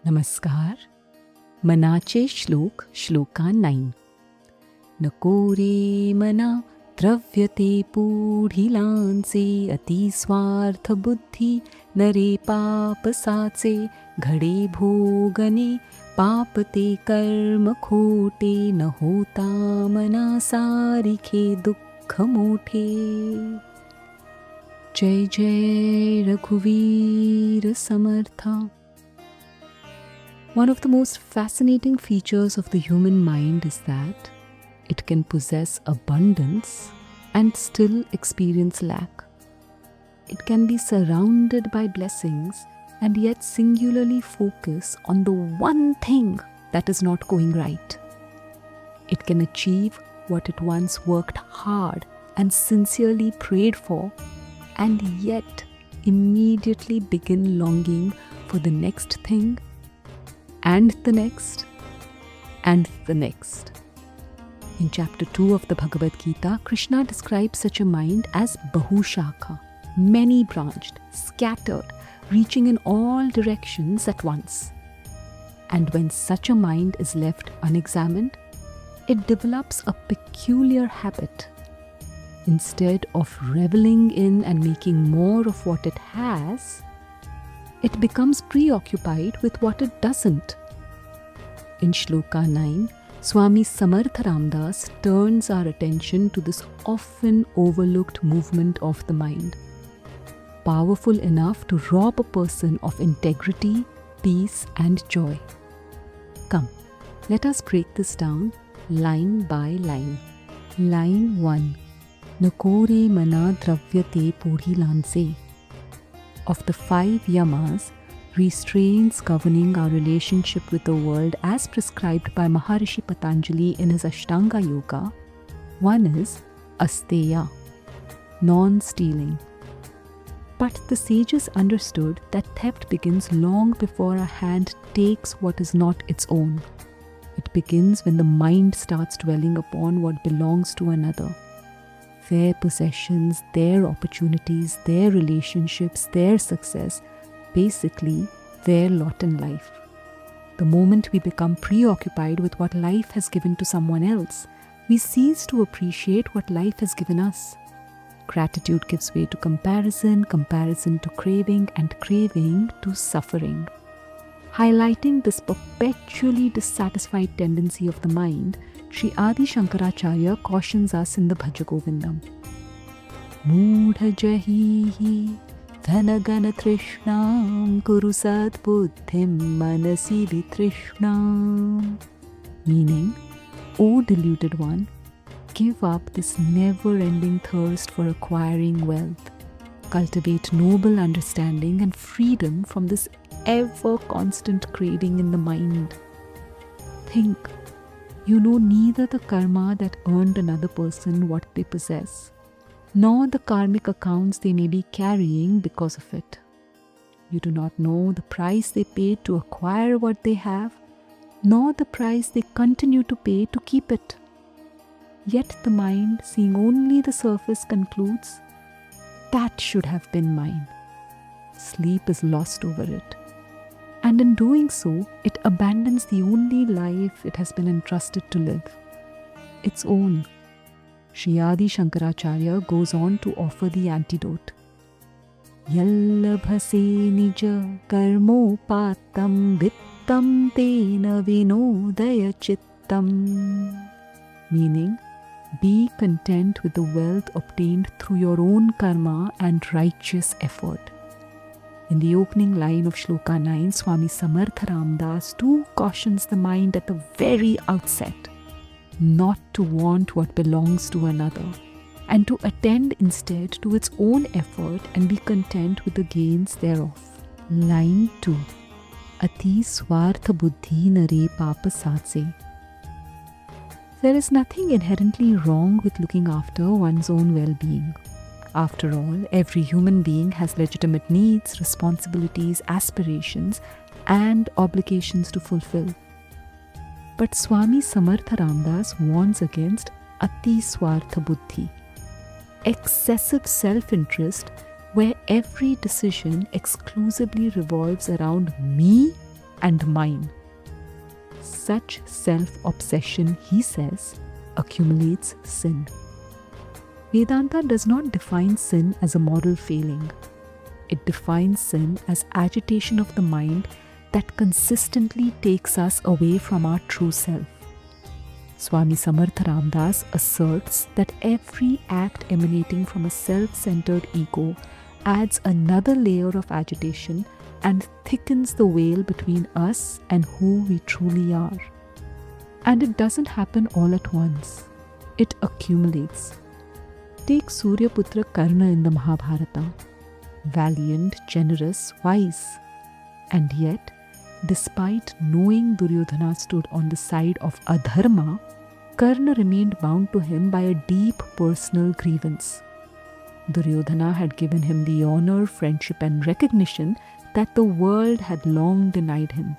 Namaskar. Manaache Shlok, Shloka 9. Nakore mana dravyate pudhilanse ati swartha buddhi nare papasaatse ghade bhogane papate karma khote na hota mana sarikhe dukha mothe. Jai Jai Raghuveer Samartha. One of the most fascinating features of the human mind is that it can possess abundance and still experience lack. It can be surrounded by blessings and yet singularly focus on the one thing that is not going right. It can achieve what it once worked hard and sincerely prayed for, and yet immediately begin longing for the next thing, and the next, and the next. In chapter 2 of the Bhagavad Gita, Krishna describes such a mind as Bahushakha, many-branched, scattered, reaching in all directions at once. And when such a mind is left unexamined, it develops a peculiar habit. Instead of reveling in and making more of what it has, it becomes preoccupied with what it doesn't. In Shloka 9, Swami Samartha Ramdas turns our attention to this often overlooked movement of the mind, powerful enough to rob a person of integrity, peace and joy. Come, let us break this down line by line. Line 1. Nakore mana dravyate pudhilanse. Of the 5 yamas, restraints governing our relationship with the world as prescribed by Maharishi Patanjali in his Ashtanga Yoga, one is asteya, non-stealing. But the sages understood that theft begins long before a hand takes what is not its own. It begins when the mind starts dwelling upon what belongs to another. Their possessions, their opportunities, their relationships, their success, basically their lot in life. The moment we become preoccupied with what life has given to someone else, we cease to appreciate what life has given us. Gratitude gives way to comparison, comparison to craving, and craving to suffering. Highlighting this perpetually dissatisfied tendency of the mind, Sri Adi Shankaracharya cautions us in the Bhaja Govindam. Moodha jahihi dhanagana trishnam kuru sad buddhim manasi vitrishnam. Meaning, O deluded one, give up this never-ending thirst for acquiring wealth. Cultivate noble understanding and freedom from this ever-constant craving in the mind. Think. You know neither the karma that earned another person what they possess, nor the karmic accounts they may be carrying because of it. You do not know the price they paid to acquire what they have, nor the price they continue to pay to keep it. Yet the mind, seeing only the surface, concludes, that should have been mine. Sleep is lost over it. And in doing so, it abandons the only life it has been entrusted to live, its own. Sri Adi Shankaracharya goes on to offer the antidote. Yallabhase nija karmo patam vittam tena vinodaya chittam. Meaning, be content with the wealth obtained through your own karma and righteous effort. In the opening line of Shloka 9, Swami Samartha Ramdas too cautions the mind at the very outset not to want what belongs to another, and to attend instead to its own effort and be content with the gains thereof. Line 2. Ati swartha buddhi nare papasaatse. There is nothing inherently wrong with looking after one's own well-being. After all, every human being has legitimate needs, responsibilities, aspirations, and obligations to fulfill. But Swami Samartha Ramdas warns against Ati Swartha Buddhi, excessive self-interest where every decision exclusively revolves around me and mine. Such self-obsession, he says, accumulates sin. Vedanta does not define sin as a moral failing. It defines sin as agitation of the mind that consistently takes us away from our true self. Swami Samartha Ramdas asserts that every act emanating from a self-centered ego adds another layer of agitation and thickens the veil between us and who we truly are. And it doesn't happen all at once. It accumulates. Take Suryaputra Karna in the Mahabharata. Valiant, generous, wise. And yet, despite knowing Duryodhana stood on the side of adharma, Karna remained bound to him by a deep personal grievance. Duryodhana had given him the honor, friendship and recognition that the world had long denied him.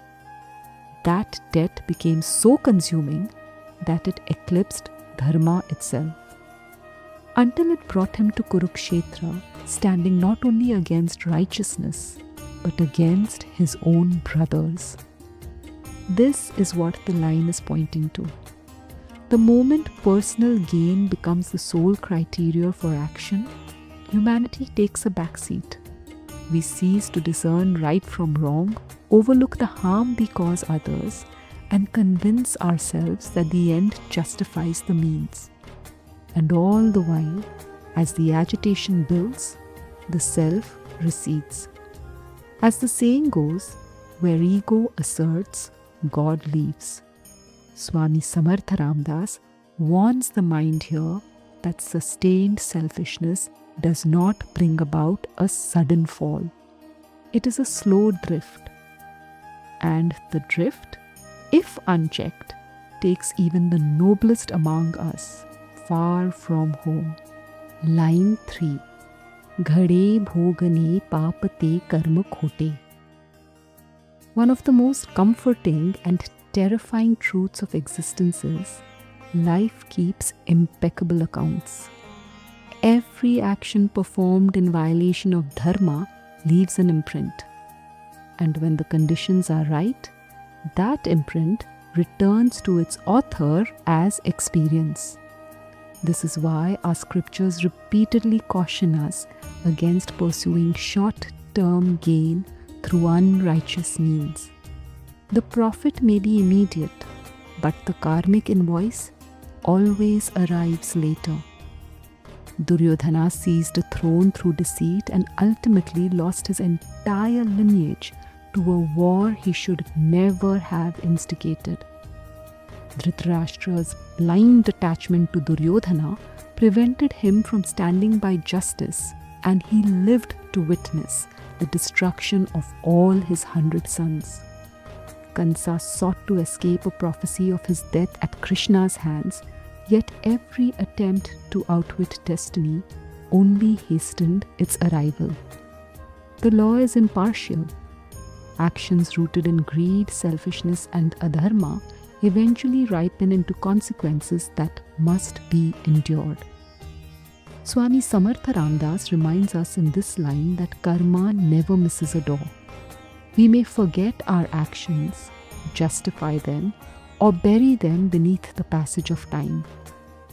That debt became so consuming that it eclipsed Dharma itself. Until it brought him to Kurukshetra, standing not only against righteousness, but against his own brothers. This is what the line is pointing to. The moment personal gain becomes the sole criteria for action, humanity takes a backseat. We cease to discern right from wrong, overlook the harm we cause others, and convince ourselves that the end justifies the means. And all the while, as the agitation builds, the self recedes. As the saying goes, where ego asserts, God leaves. Swami Samartha Ramdas warns the mind here that sustained selfishness does not bring about a sudden fall. It is a slow drift. And the drift, if unchecked, takes even the noblest among us far from home. Line 3. Ghade bhogane papate karma khote. One of the most comforting and terrifying truths of existence is life keeps impeccable accounts. Every action performed in violation of Dharma leaves an imprint. And when the conditions are right, that imprint returns to its author as experience. This is why our scriptures repeatedly caution us against pursuing short-term gain through unrighteous means. The profit may be immediate, but the karmic invoice always arrives later. Duryodhana seized a throne through deceit and ultimately lost his entire lineage to a war he should never have instigated. Dhritarashtra's blind attachment to Duryodhana prevented him from standing by justice, and he lived to witness the destruction of all his 100 sons. Kansa sought to escape a prophecy of his death at Krishna's hands, yet every attempt to outwit destiny only hastened its arrival. The law is impartial. Actions rooted in greed, selfishness and adharma eventually ripen into consequences that must be endured. Swami Samartha Ramdas reminds us in this line that karma never misses a door. We may forget our actions, justify them, or bury them beneath the passage of time,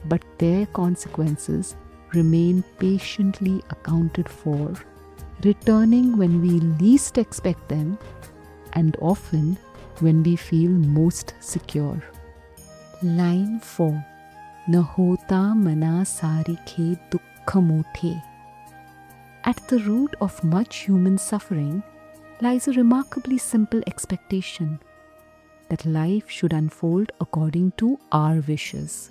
but their consequences remain patiently accounted for, returning when we least expect them and often when we feel most secure. Line 4. Nahota mana sarikhe dukkha mothe. At the root of much human suffering lies a remarkably simple expectation that life should unfold according to our wishes.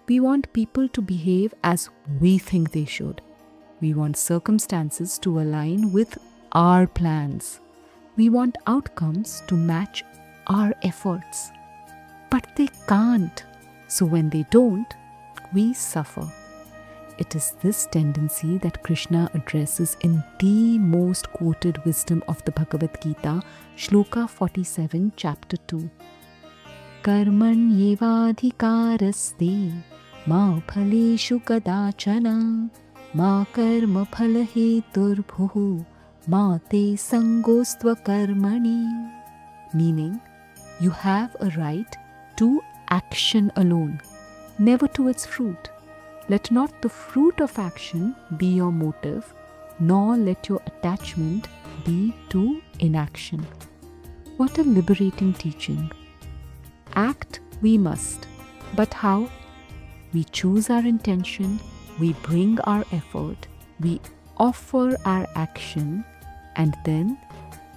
We want people to behave as we think they should. We want circumstances to align with our plans. We want outcomes to match our efforts. But they can't. So when they don't, we suffer. It is this tendency that Krishna addresses in the most quoted wisdom of the Bhagavad Gita, Shloka 47, Chapter 2. Karmanyevadhikaraste ma phaleshu kadachana ma karma phalaheturbhuhu ma te sangostva karmani. meaning you have a right to action alone, never to its fruit. Let not the fruit of action be your motive, nor let your attachment be to inaction. What a liberating teaching. Act we must, but how? We choose our intention, we bring our effort, we offer our action, and then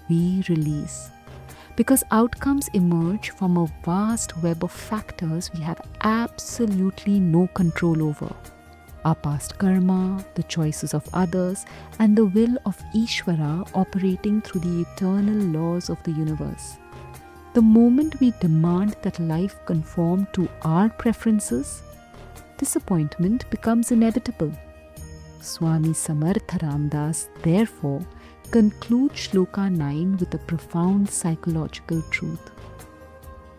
we release. Because outcomes emerge from a vast web of factors we have absolutely no control over. Our past karma, the choices of others, and the will of Ishvara operating through the eternal laws of the universe. The moment we demand that life conform to our preferences, disappointment becomes inevitable. Swami Samartha Ramdas, therefore, concludes Shloka 9 with a profound psychological truth.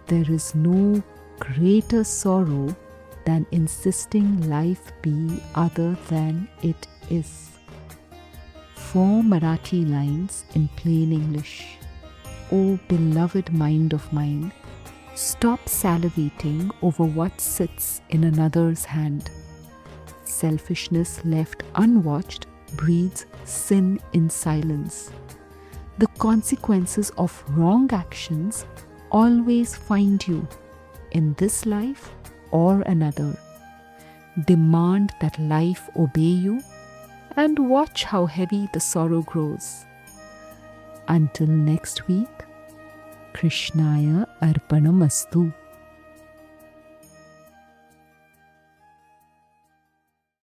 There is no greater sorrow than insisting life be other than it is. 4 Marathi lines in plain English. O beloved mind of mine, stop salivating over what sits in another's hand. Selfishness left unwatched breeds sin in silence. The consequences of wrong actions always find you in this life or another. Demand that life obey you and watch how heavy the sorrow grows. Until next week, Krishnaya Arpanamastu.